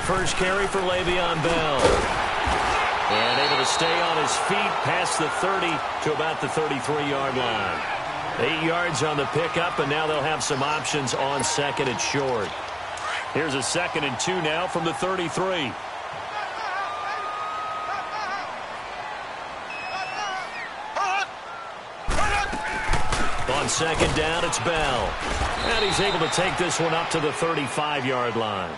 first carry for Le'Veon Bell. And able to stay on his feet past the 30 to about the 33-yard line. 8 yards on the pickup, and now they'll have some options on second and short. Here's a 2nd and 2 now from the 33. On second down, it's Bell. And he's able to take this one up to the 35-yard line.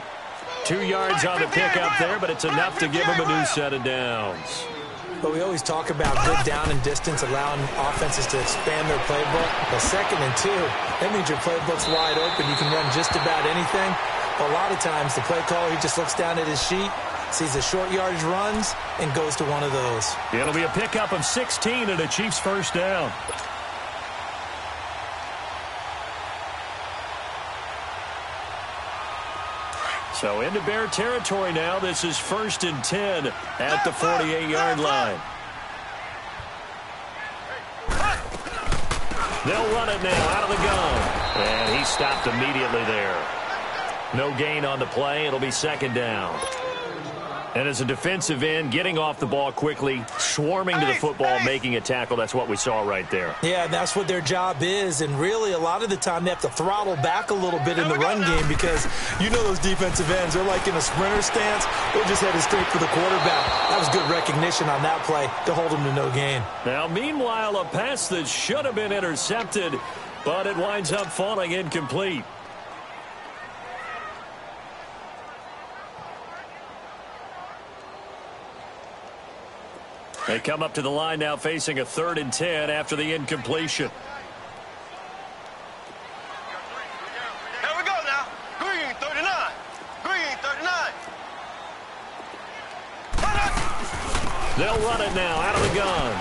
2 yards on the pickup there, but it's enough to give him a new set of downs. But we always talk about good down and distance, allowing offenses to expand their playbook. But 2nd and 2, that means your playbook's wide open. You can run just about anything. But a lot of times, the play caller, he just looks down at his sheet, sees the short yardage runs, and goes to one of those. It'll be a pickup of 16 and a Chiefs first down. So into Bear territory now. This is 1st and 10 at the 48-yard line. They'll run it now out of the gun. And he stopped immediately there. No gain on the play. It'll be 2nd down. And as a defensive end, getting off the ball quickly, swarming to the football, making a tackle, that's what we saw right there. Yeah, that's what their job is. And really, a lot of the time, they have to throttle back a little bit in the run game because you know those defensive ends, they're like in a sprinter stance. They're just headed straight for the quarterback. That was good recognition on that play to hold him to no gain. Now, meanwhile, a pass that should have been intercepted, but it winds up falling incomplete. They come up to the line now facing a 3rd and 10 after the incompletion. Here we go now. Green 39. Green 39. They'll run it now out of the gun.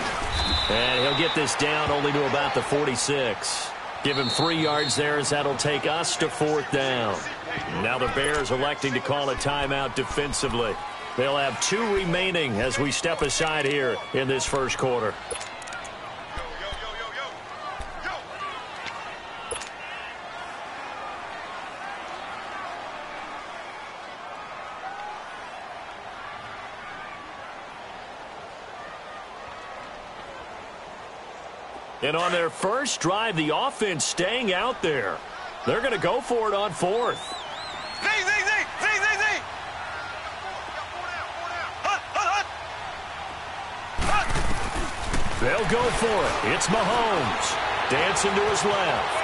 And he'll get this down only to about the 46. Give him 3 yards there as that'll take us to 4th down. Now the Bears electing to call a timeout defensively. They'll have 2 remaining as we step aside here in this first quarter. And on their first drive, the offense staying out there. They're going to go for it on 4th. They'll go for it. It's Mahomes. Dancing to his left.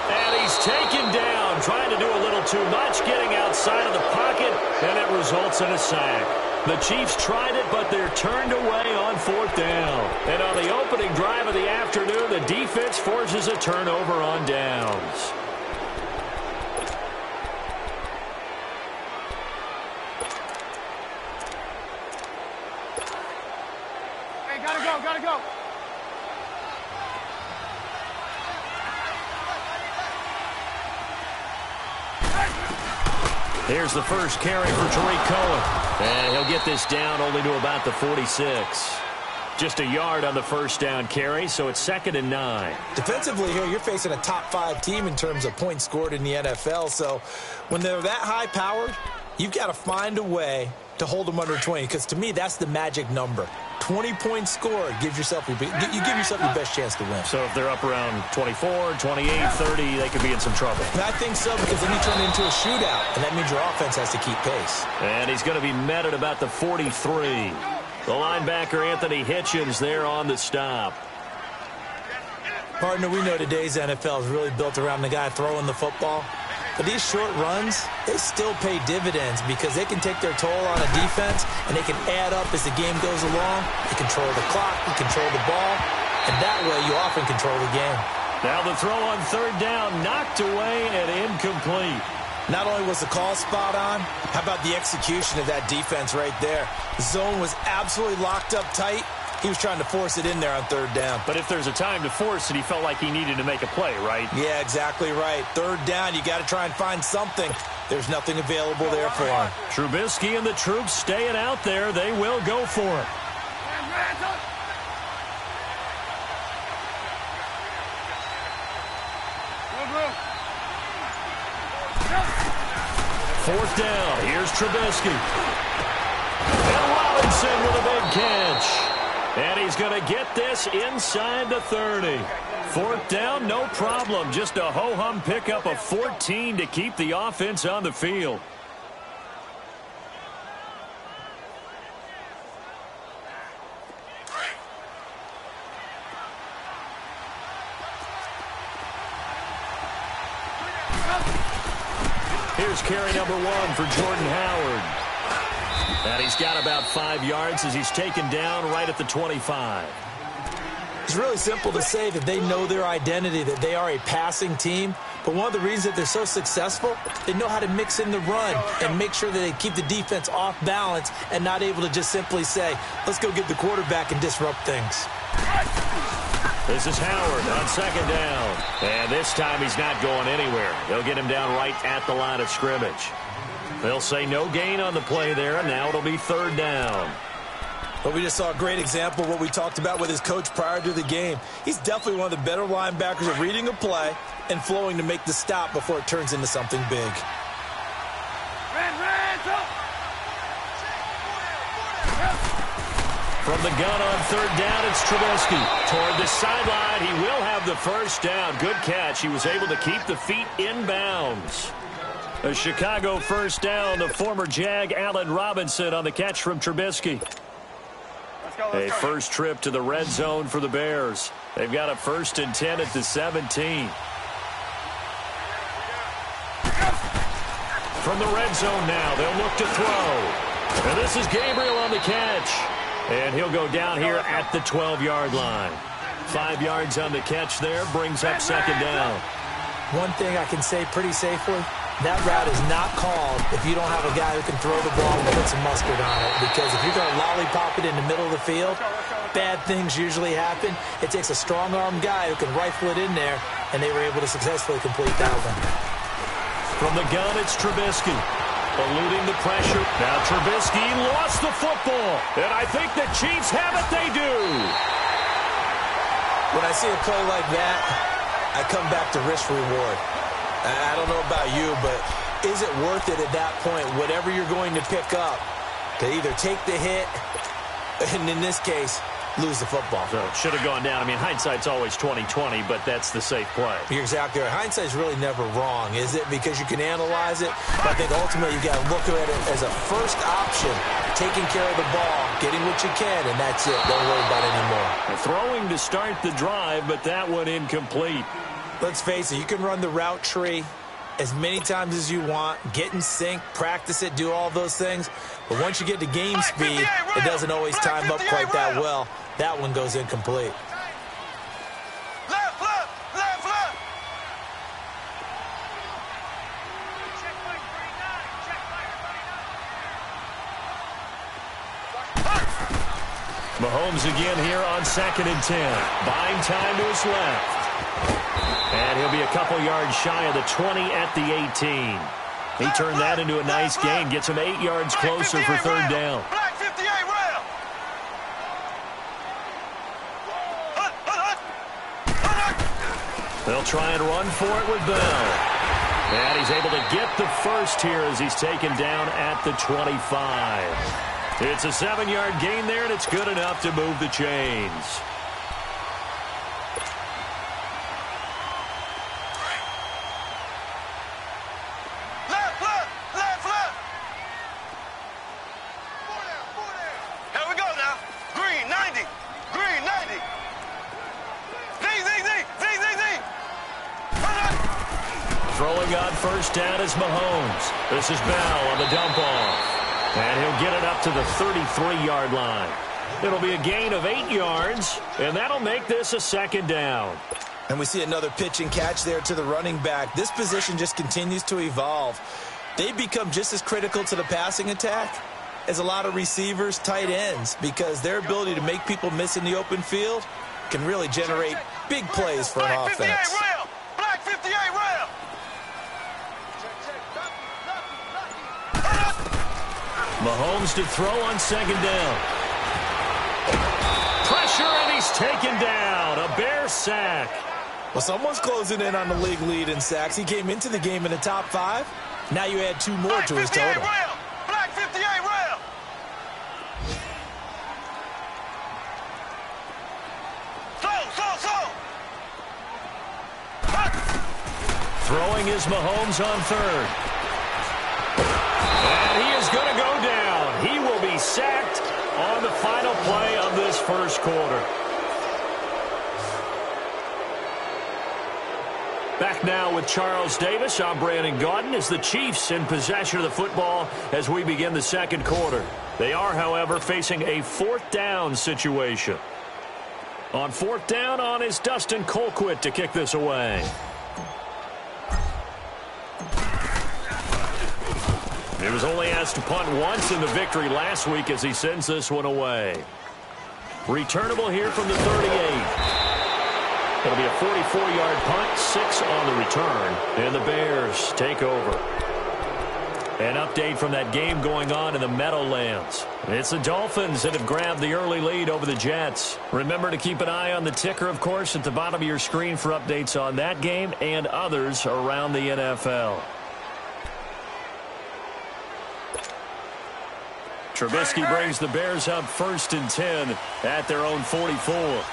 And he's taken down, trying to do a little too much, getting outside of the pocket, and it results in a sack. The Chiefs tried it, but they're turned away on 4th down. And on the opening drive of the afternoon, the defense forces a turnover on downs. Gotta go. Here's the first carry for Tariq Cohen. And he'll get this down only to about the 46. Just a yard on the first down carry, so it's 2nd and 9. Defensively here, you're facing a top 5 team in terms of points scored in the NFL. So when they're that high-powered, you've got to find a way to hold them under 20, because to me, that's the magic number. 20 points scored, you give yourself your best chance to win. So if they're up around 24, 28, 30, they could be in some trouble. And I think so, because then you turn it into a shootout, and that means your offense has to keep pace. And he's going to be met at about the 43. The linebacker, Anthony Hitchens, there on the stop. Partner, we know today's NFL is really built around the guy throwing the football. But these short runs, they still pay dividends because they can take their toll on a defense, and they can add up as the game goes along. You control the clock, you control the ball, and that way you often control the game. Now the throw on 3rd down, knocked away and incomplete. Not only was the call spot on, how about the execution of that defense right there? The zone was absolutely locked up tight. He was trying to force it in there on 3rd down. But if there's a time to force it, he felt like he needed to make a play, right? Yeah, exactly right. 3rd down, you got to try and find something. There's nothing available there for him. Trubisky and the troops staying out there. They will go for it. 4th down. Here's Trubisky. And Robinson with a big catch. And he's going to get this inside the 30. 4th down, no problem. Just a ho-hum pickup of 14 to keep the offense on the field. Here's carry number 1 for Jordan Howard. And he's got about 5 yards as he's taken down right at the 25. It's really simple to say that they know their identity, that they are a passing team. But one of the reasons that they're so successful, they know how to mix in the run and make sure that they keep the defense off balance and not able to just simply say, let's go get the quarterback and disrupt things. This is Howard on 2nd down. And this time he's not going anywhere. They'll get him down right at the line of scrimmage. They'll say no gain on the play there, and now it'll be 3rd down. But we just saw a great example of what we talked about with his coach prior to the game. He's definitely one of the better linebackers at reading a play and flowing to make the stop before it turns into something big. From the gun on 3rd down, it's Trubisky. Toward the sideline, he will have the 1st down. Good catch. He was able to keep the feet in bounds. A Chicago 1st down, the former Jag Allen Robinson on the catch from Trubisky. A first trip to the red zone for the Bears. They've got a 1st and 10 at the 17. From the red zone now, they'll look to throw. And this is Gabriel on the catch. And he'll go down here at the 12-yard line. 5 yards on the catch there, brings up 2nd down. One thing I can say pretty safely, that route is not called if you don't have a guy who can throw the ball and put some mustard on it. Because if you're going to lollipop it in the middle of the field, bad things usually happen. It takes a strong-arm guy who can rifle it in there, and they were able to successfully complete that one. From the gun, it's Trubisky. Eluding the pressure. Now Trubisky lost the football. And I think the Chiefs have it. They do. When I see a play like that, I come back to risk-reward. I don't know about you, but is it worth it at that point, whatever you're going to pick up, to either take the hit, and in this case, lose the football? So it should have gone down. I mean, hindsight's always 20/20, but that's the safe play. You're exactly right. Hindsight's really never wrong, is it? Because you can analyze it, but I think ultimately you got to look at it as a first option, taking care of the ball, getting what you can, and that's it. Don't worry about it anymore. Throwing to start the drive, but that one incomplete. Let's face it, you can run the route tree as many times as you want, get in sync, practice it, do all those things. But once you get to game speed, it doesn't always time up quite that well. That one goes incomplete. Mahomes again here on 2nd and 10. Buying time to his left. And he'll be a couple yards shy of the 20 at the 18. He turned that into a nice gain. Gets him 8 yards closer for 3rd down. They'll try and run for it with Bell. And he's able to get the 1st here as he's taken down at the 25. It's a 7-yard gain there, and it's good enough to move the chains. Throwing on 1st down is Mahomes. This is Bell on the dump off. And he'll get it up to the 33-yard line. It'll be a gain of 8 yards, and that'll make this a 2nd down. And we see another pitch and catch there to the running back. This position just continues to evolve. They become just as critical to the passing attack as a lot of receivers, tight ends, because their ability to make people miss in the open field can really generate big plays for an offense. Black 58 rail. Mahomes to throw on 2nd down. Pressure, and he's taken down. A Bear sack. Well, someone's closing in on the league lead in sacks. He came into the game in the top 5. Now you add 2 more to his total. Black 58 rail. Slow. Throwing is Mahomes on third. And he is going to go down. He will be sacked on the final play of this first quarter. Back now with Charles Davis. I'm Brandon Gaudin as the Chiefs in possession of the football as we begin the second quarter. They are, however, facing a 4th down situation. On 4th down on is Dustin Colquitt to kick this away. He was only asked to punt once in the victory last week as he sends this one away. Returnable here from the 38. It'll be a 44-yard punt, 6 on the return, and the Bears take over. An update from that game going on in the Meadowlands. It's the Dolphins that have grabbed the early lead over the Jets. Remember to keep an eye on the ticker, of course, at the bottom of your screen for updates on that game and others around the NFL. Trubisky brings the Bears up 1st and 10 at their own 44.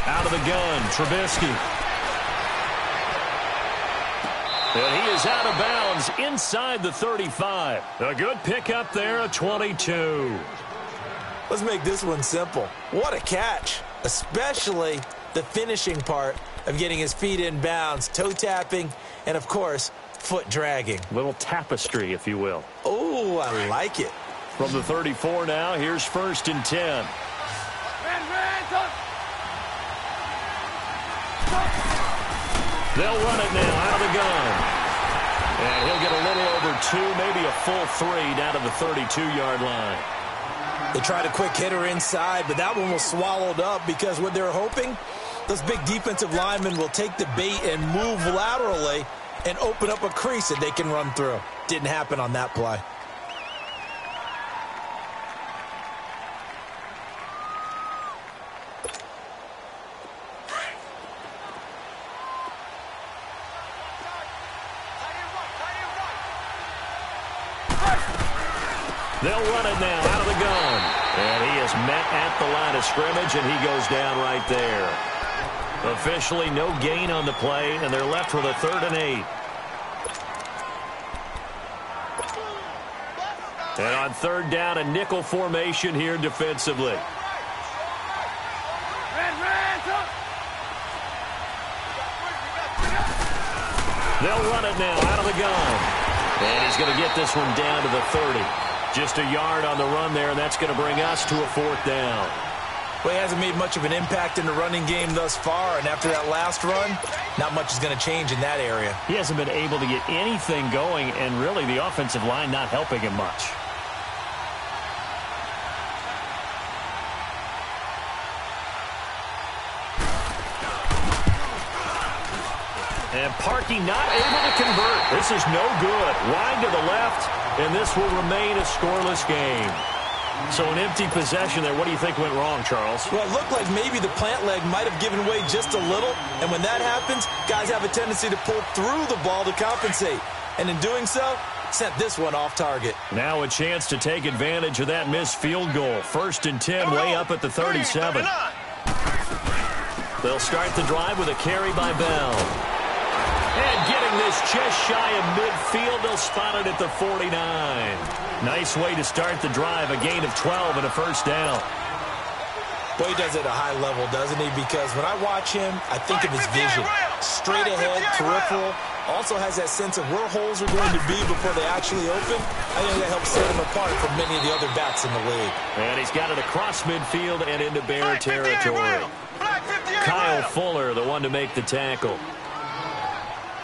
Out of the gun, Trubisky. And he is out of bounds inside the 35. A good pickup there, a 22. Let's make this one simple. What a catch, especially the finishing part of getting his feet in bounds, toe tapping, and, of course, foot dragging. Little tapestry, if you will. Oh, I like it. From the 34 now, here's 1st and 10. They'll run it now out of the gun. And he'll get a little over 2, maybe a full 3 down to the 32-yard line. They tried a quick hitter inside, but that one was swallowed up because what they're hoping, those big defensive linemen will take the bait and move laterally and open up a crease that they can run through. Didn't happen on that play. They'll run it now out of the gun. And he is met at the line of scrimmage, and he goes down right there. Officially no gain on the play, and they're left with a 3rd and 8. And on 3rd down, a nickel formation here defensively. They'll run it now out of the gun. And he's going to get this one down to the 30. Just a yard on the run there, and that's going to bring us to a 4th down. Well, he hasn't made much of an impact in the running game thus far, and after that last run, not much is going to change in that area. He hasn't been able to get anything going, and really the offensive line not helping him much. And Parkey not able to convert. This is no good. Wide to the left, and this will remain a scoreless game. So an empty possession there. What do you think went wrong, Charles? Well, it looked like maybe the plant leg might have given way just a little, and when that happens, guys have a tendency to pull through the ball to compensate. And in doing so, sent this one off target. Now a chance to take advantage of that missed field goal. 1st and 10, way up at the 37. They'll start the drive with a carry by Bell. And getting this just shy of midfield, they'll spot it at the 49. Nice way to start the drive, a gain of 12 and a 1st down. Boy, he does it at a high level, doesn't he? Because when I watch him, I think of his vision. Straight ahead, peripheral. Also has that sense of where holes are going to be before they actually open. I think that helps set him apart from many of the other backs in the league. And he's got it across midfield and into Bear territory. Kyle Fuller, the one to make the tackle.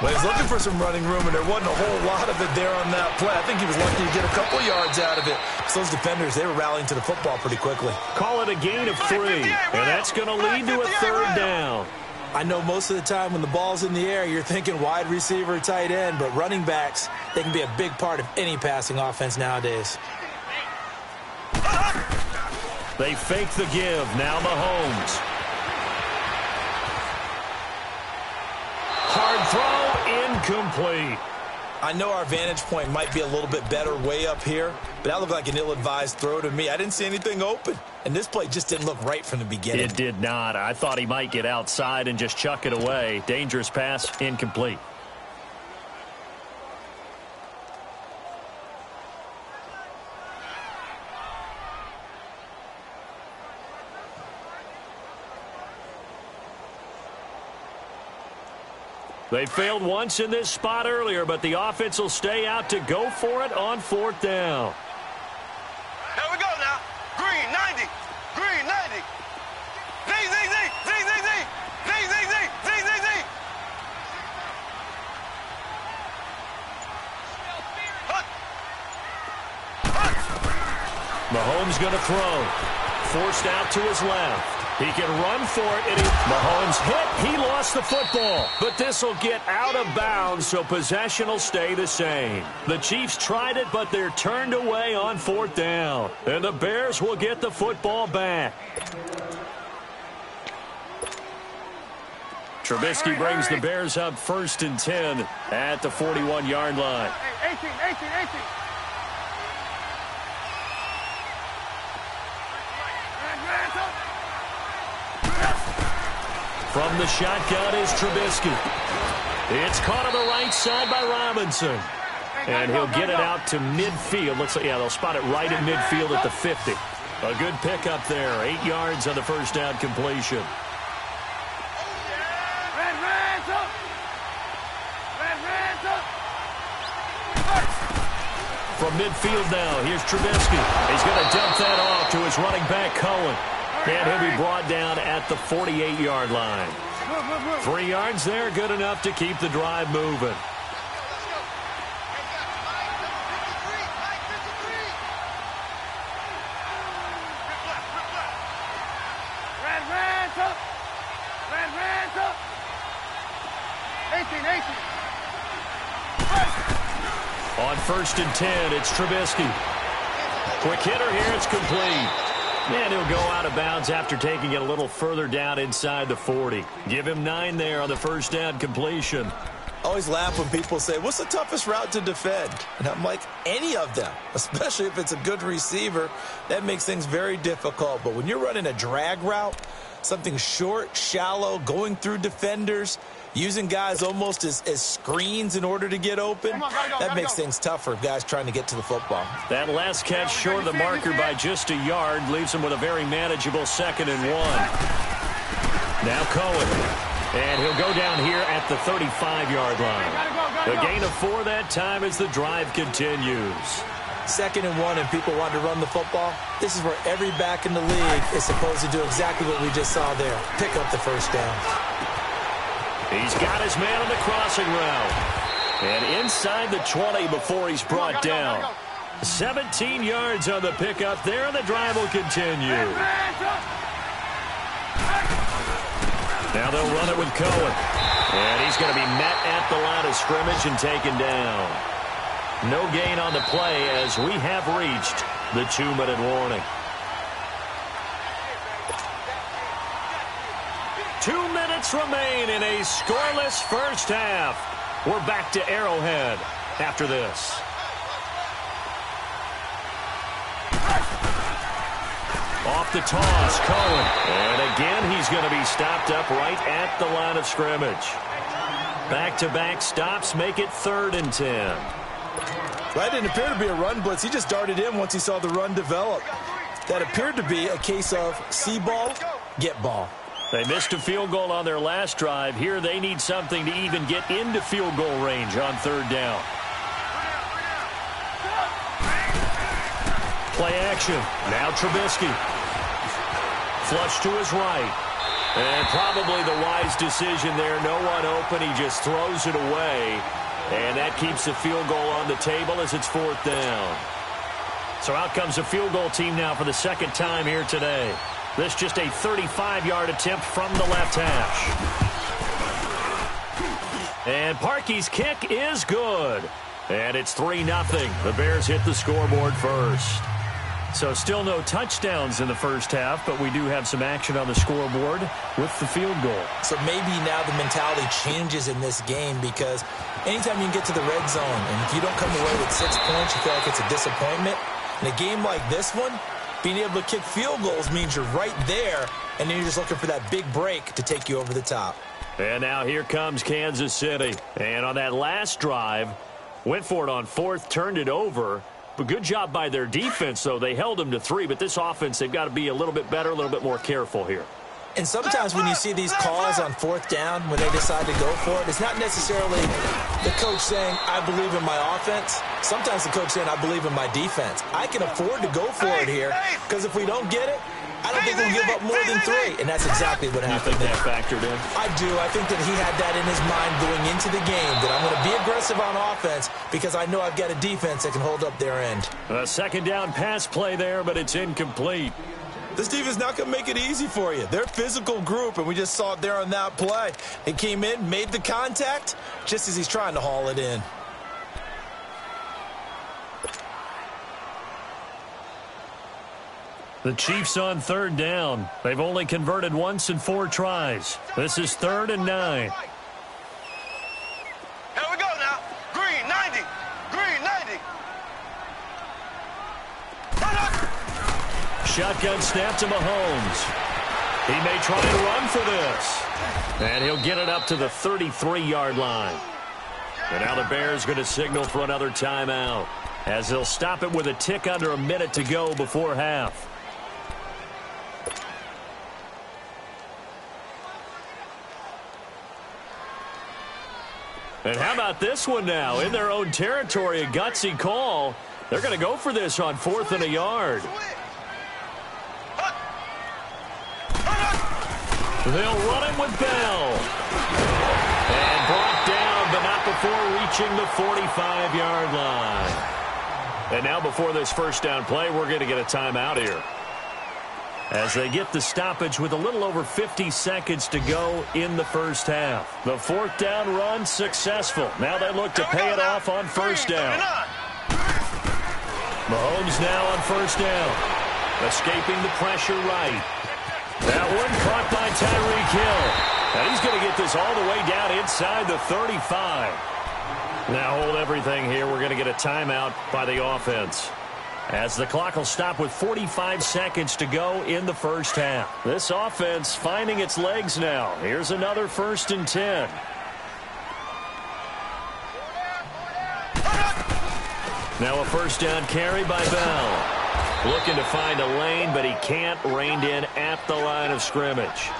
Well, he's looking for some running room, and there wasn't a whole lot of it there on that play. I think he was lucky to get a couple yards out of it. So those defenders, they were rallying to the football pretty quickly. Call it a gain of 3, and that's going to lead to a 3rd down. I know most of the time when the ball's in the air, you're thinking wide receiver, tight end, but running backs, they can be a big part of any passing offense nowadays. They fake the give. Now Mahomes. Hard throw, incomplete. I know our vantage point might be a little bit better way up here, but that looked like an ill-advised throw to me. I didn't see anything open, and this play just didn't look right from the beginning. It did not. I thought he might get outside and just chuck it away. Dangerous pass, incomplete. They failed once in this spot earlier, but the offense will stay out to go for it on 4th down. Here we go now. Green, 90. Green, 90. Z, Z, Z, Z, Z, Z. Z, Z, Z, Z, Z, Z. Hut. Hut. Mahomes going to throw. Forced out to his left. He can run for it, and Mahomes hit. He lost the football, but this will get out of bounds, so possession will stay the same. The Chiefs tried it, but they're turned away on 4th down, and the Bears will get the football back. Trubisky brings the Bears up 1st and 10 at the 41-yard line. 18, 18, 18. From the shotgun is Trubisky. It's caught on the right side by Robinson. And he'll get it out to midfield. Looks like, yeah, they'll spot it right at midfield at the 50. A good pickup there. 8 yards on the first down completion. From midfield now, here's Trubisky. He's going to dump that off to his running back, Cohen. And he'll be brought down at the 48-yard line. 3 yards there, good enough to keep the drive moving. On 1st and 10, it's Trubisky. Quick hitter here, it's complete. And he'll go out of bounds after taking it a little further down inside the 40. Give him 9 there on the first down completion. I always laugh when people say, what's the toughest route to defend? And I'm like, any of them, especially if it's a good receiver. That makes things very difficult. But when you're running a drag route, something short, shallow, going through defenders, using guys almost as screens in order to get open, that makes things tough for guys trying to get to the football. That last catch short of the marker by just a yard leaves him with a very manageable 2nd and 1. Now Cohen. And he'll go down here at the 35-yard line. The gain of 4 that time as the drive continues. 2nd and 1 and people want to run the football. This is where every back in the league is supposed to do exactly what we just saw there. Pick up the first down. He's got his man on the crossing route. And inside the 20 before he's brought down. 17 yards on the pickup there, and the drive will continue. Now they'll run it with Cohen. And he's going to be met at the line of scrimmage and taken down. No gain on the play as we have reached the 2-minute warning. 2 minutes remain in a scoreless first half. We're back to Arrowhead after this. Off the toss, Cohen. And again, he's going to be stopped up right at the line of scrimmage. Back-to-back stops make it 3rd and 10. That didn't appear to be a run blitz. He just darted in once he saw the run develop. That appeared to be a case of see ball, get ball. They missed a field goal on their last drive. Here they need something to even get into field goal range on 3rd down. Play action. Now Trubisky. Flush to his right. And probably the wise decision there. No one open. He just throws it away. And that keeps the field goal on the table as it's 4th down. So out comes the field goal team now for the 2nd time here today. This just a 35-yard attempt from the left hash. And Parkey's kick is good. And it's 3-0. The Bears hit the scoreboard first. So still no touchdowns in the first half, but we do have some action on the scoreboard with the field goal. So maybe now the mentality changes in this game because anytime you can get to the red zone, and if you don't come away with 6 points, you feel like it's a disappointment. In a game like this one, being able to kick field goals means you're right there, and then you're just looking for that big break to take you over the top. And now here comes Kansas City. And on that last drive, went for it on fourth, turned it over. But good job by their defense, though. They held them to 3, but this offense, they've got to be a little bit better, a little bit more careful here. And sometimes when you see these calls on fourth down, when they decide to go for it, it's not necessarily the coach saying, I believe in my offense. Sometimes the coach saying, I believe in my defense. I can afford to go for it here because if we don't get it, I don't think we'll give up more than 3. And that's exactly what happened. You think that factored in? I do. I think that he had that in his mind going into the game, that I'm going to be aggressive on offense because I know I've got a defense that can hold up their end. A second down pass play there, but it's incomplete. This defense is not going to make it easy for you. They're a physical group, and we just saw it there on that play. He came in, made the contact, just as he's trying to haul it in. The Chiefs on third down. They've only converted once in 4 tries. This is 3rd and 9. Here we go now. Green, 90. Green, 90. Shotgun snap to Mahomes. He may try and run for this. And he'll get it up to the 33-yard line. And now the Bears going to signal for another timeout, as they'll stop it with a tick under a minute to go before half. And how about this one now? In their own territory, a gutsy call. They're going to go for this on 4th and a yard. They'll run it with Bell. And brought down, but not before reaching the 45-yard line. And now before this first down play, we're going to get a timeout here, as they get the stoppage with a little over 50 seconds to go in the first half. The 4th down run successful. Now they look to pay it off on first down. Mahomes now on first down, escaping the pressure right. That one caught by Tyreek Hill. And he's going to get this all the way down inside the 35. Now hold everything here. We're going to get a timeout by the offense, as the clock will stop with 45 seconds to go in the first half. This offense finding its legs now. Here's another 1st and 10. Now a first down carry by Bell. Looking to find a lane, but he can't. Reined in at the line of scrimmage.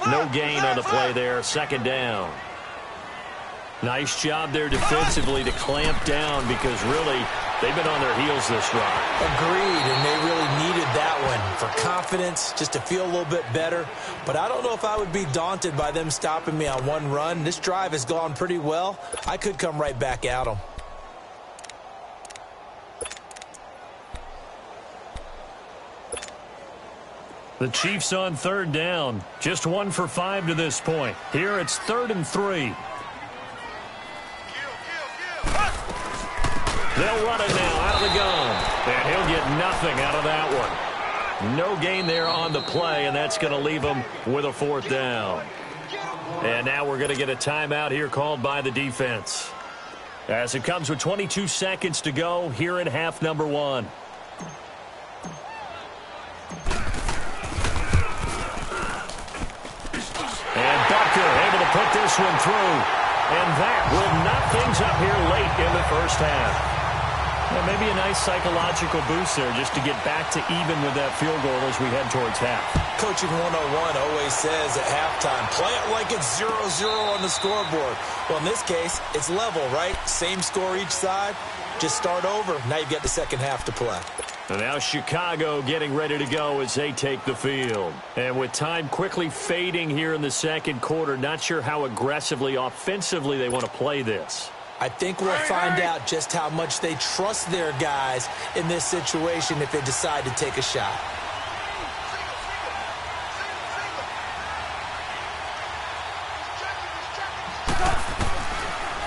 No gain on the play there. 2nd down. Nice job there defensively to clamp down, because really they've been on their heels this drive. Agreed, and they really needed that one for confidence, just to feel a little bit better. But I don't know if I would be daunted by them stopping me on one run. This drive has gone pretty well. I could come right back at them. The Chiefs on 3rd down. Just 1 for 5 to this point. Here it's 3rd and 3. They'll run it now out of the gun. And he'll get nothing out of that one. No gain there on the play, and that's going to leave him with a 4th down. And now we're going to get a timeout here called by the defense, as it comes with 22 seconds to go here in half number 1. And Bucker able to put this one through. And that will knock things up here late in the first half. Well, maybe a nice psychological boost there, just to get back to even with that field goal as we head towards half. Coaching 101 always says at halftime, play it like it's 0-0 on the scoreboard. Well, in this case, it's level, right? Same score each side. Just start over. Now you've got the second half to play. And now Chicago getting ready to go as they take the field. And with time quickly fading here in the second quarter, not sure how aggressively, offensively they want to play this. I think we'll find out just how much they trust their guys in this situation if they decide to take a shot.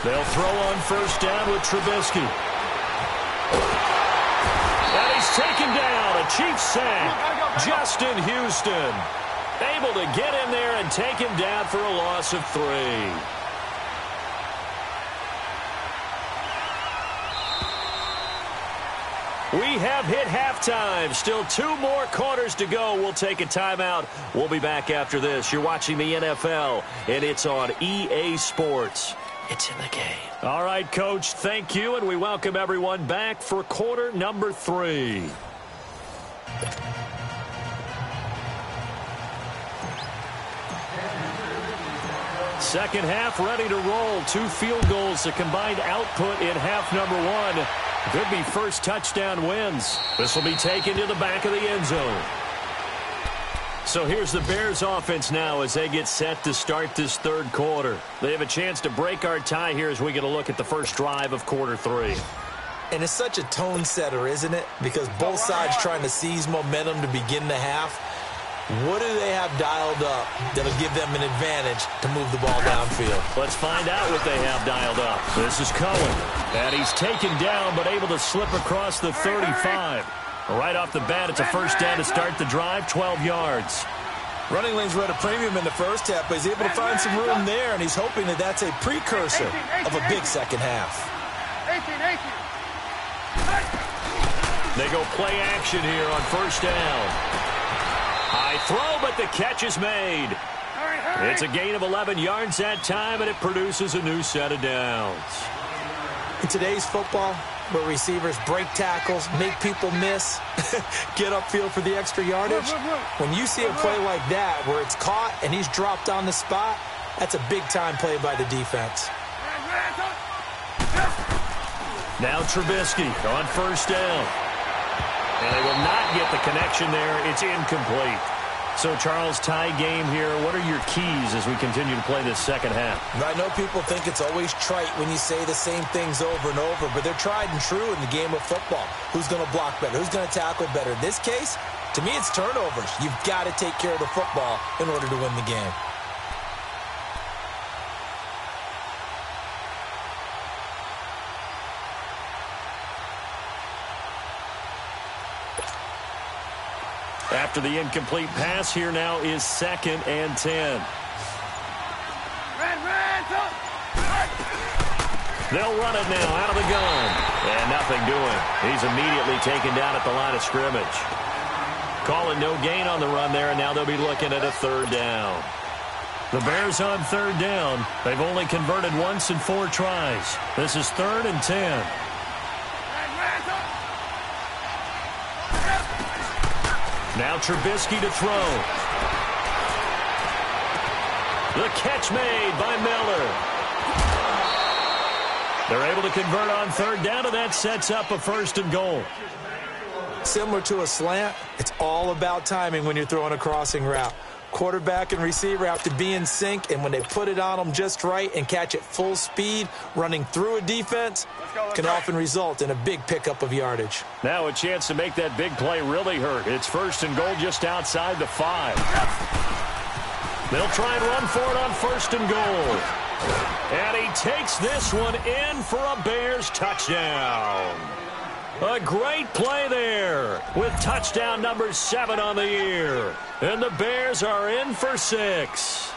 They'll throw on first down with Trubisky. And he's taken him down. A Chiefs sack. Justin Houston able to get in there and take him down for a loss of 3. We have hit halftime. Still 2 more quarters to go. We'll take a timeout. We'll be back after this. You're watching the NFL, and it's on EA Sports. It's in the game. All right, Coach, thank you, and we welcome everyone back for quarter number 3. Second half ready to roll. 2 field goals, the combined output in half number 1. Could be first touchdown wins. This will be taken to the back of the end zone. So here's the Bears offense now as they get set to start this third quarter. They have a chance to break our tie here as we get a look at the first drive of quarter 3. And it's such a tone setter, isn't it? Because both sides trying to seize momentum to begin the half. What do they have dialed up that'll give them an advantage to move the ball downfield? Let's find out what they have dialed up. This is Cohen. And he's taken down but able to slip across the 35. Right off the bat, it's a first down to start the drive, 12 yards. Running lanes were at a premium in the first half, but he's able to find some room there, and he's hoping that that's a precursor of a big second half. They go play action here on first down. High throw, but the catch is made. It's a gain of 11 yards that time, and it produces a new set of downs. In today's football, where receivers break tackles, make people miss, get upfield for the extra yardage, when you see a play like that where it's caught and he's dropped on the spot, that's a big-time play by the defense. Now Trubisky on first down. And they will not get the connection there. It's incomplete. So, Charles, tie game here. What are your keys as we continue to play this second half? I know people think it's always trite when you say the same things over and over, but they're tried and true in the game of football. Who's going to block better? Who's going to tackle better? In this case, to me, it's turnovers. You've got to take care of the football in order to win the game. After the incomplete pass, here now is 2nd and 10. They'll run it now out of the gun. And nothing doing. He's immediately taken down at the line of scrimmage. Calling no gain on the run there, and now they'll be looking at a third down. The Bears on third down. They've only converted once in 4 tries. This is 3rd and 10. Now Trubisky to throw. The catch made by Miller. They're able to convert on third down, and that sets up a 1st and goal. Similar to a slant, it's all about timing when you're throwing a crossing route. Quarterback and receiver have to be in sync, and when they put it on them just right and catch it full speed, running through a defense can often result in a big pickup of yardage. Now a chance to make that big play really hurt. It's 1st and goal just outside the 5. They'll try and run for it on 1st and goal. And he takes this one in for a Bears touchdown. A great play there with touchdown number 7 on the year. And the Bears are in for 6.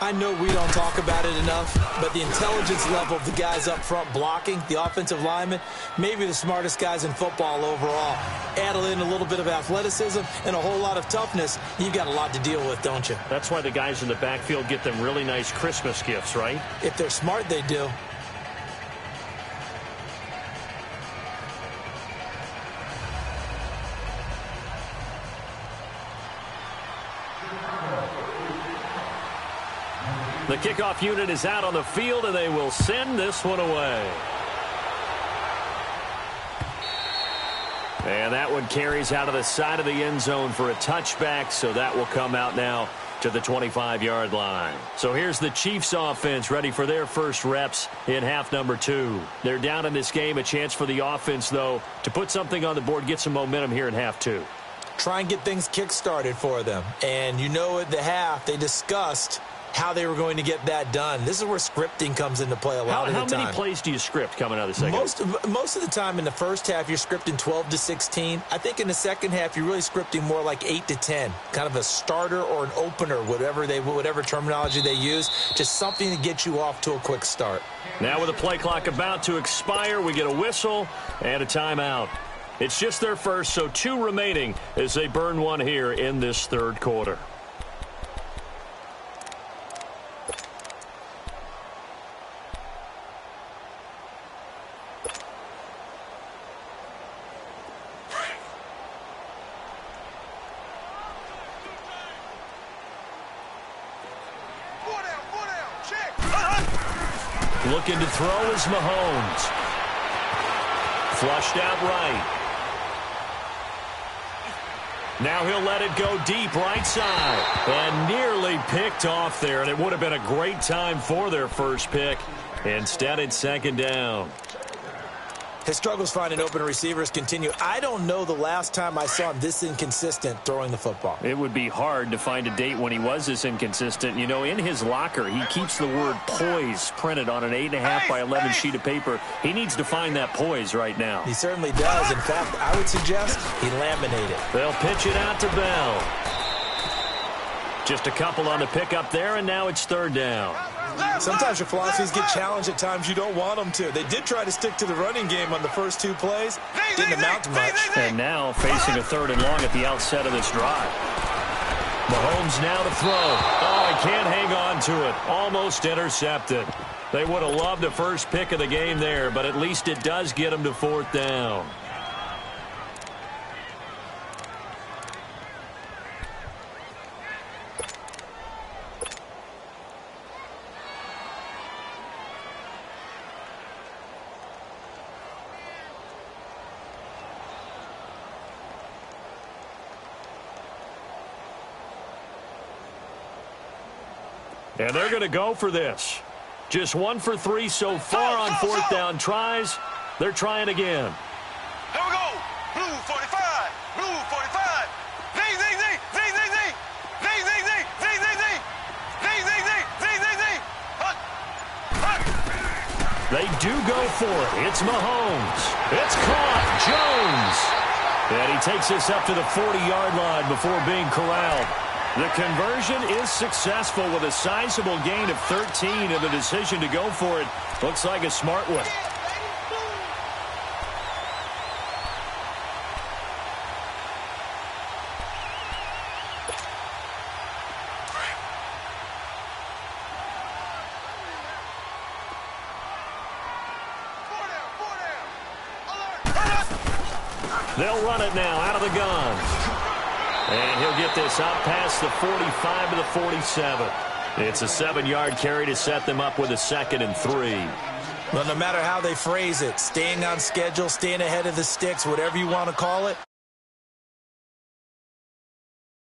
I know we don't talk about it enough, but the intelligence level of the guys up front blocking, the offensive linemen, maybe the smartest guys in football overall. Add in a little bit of athleticism and a whole lot of toughness, you've got a lot to deal with, don't you? That's why the guys in the backfield get them really nice Christmas gifts, right? If they're smart, they do. The kickoff unit is out on the field, and they will send this one away. And that one carries out of the side of the end zone for a touchback, so that will come out now to the 25-yard line. So here's the Chiefs offense ready for their first reps in half number 2. They're down in this game. A chance for the offense, though, to put something on the board, get some momentum here in half 2. Try and get things kick-started for them. And you know at the half, they discussed how they were going to get that done. This is where scripting comes into play a lot of the time. How many plays do you script coming out of the second? Most of the time in the first half, you're scripting 12 to 16. I think in the second half, you're really scripting more like 8 to 10, kind of a starter or an opener, whatever terminology they use, just something to get you off to a quick start. Now with the play clock about to expire, we get a whistle and a timeout. It's just their first, so 2 remaining as they burn one here in this third quarter. Looking to throw is Mahomes. Flushed out right. Now he'll let it go deep right side. And nearly picked off there. And it would have been a great time for their first pick. Instead, it's second down. His struggles finding open receivers continue. I don't know the last time I saw him this inconsistent throwing the football. It would be hard to find a date when he was this inconsistent. You know, in his locker, he keeps the word poise printed on an 8.5 by 11 sheet of paper. He needs to find that poise right now. He certainly does. In fact, I would suggest he laminate it. They'll pitch it out to Bell. Just a couple on the pickup there, and now it's third down. Sometimes your philosophies get challenged at times you don't want them to. They did try to stick to the running game on the first 2 plays. Didn't amount to much. And now facing a 3rd and long at the outset of this drive. Mahomes now to throw. Oh, he can't hang on to it. Almost intercepted. They would have loved the first pick of the game there, but at least it does get him to 4th down. And they're going to go for this. Just 1 for 3 so far on 4th down tries. They're trying again. Here we go. Blue 45. Blue 45. Zing, zing, zing. Zing, zing, zing. Zing, zing, zing. Zing, zing, zing. Zing, zing, zing. Zing, zing, zing. Hut. Hut. They do go for it. It's Mahomes. It's caught. Jones. And he takes this up to the 40-yard line before being corralled. The conversion is successful with a sizable gain of 13, and the decision to go for it looks like a smart one. They'll run it now out of the gun. And he'll get this out past the 45 to the 47. It's a 7-yard carry to set them up with a 2nd and 3. Well, no matter how they phrase it, staying on schedule, staying ahead of the sticks, whatever you want to call it,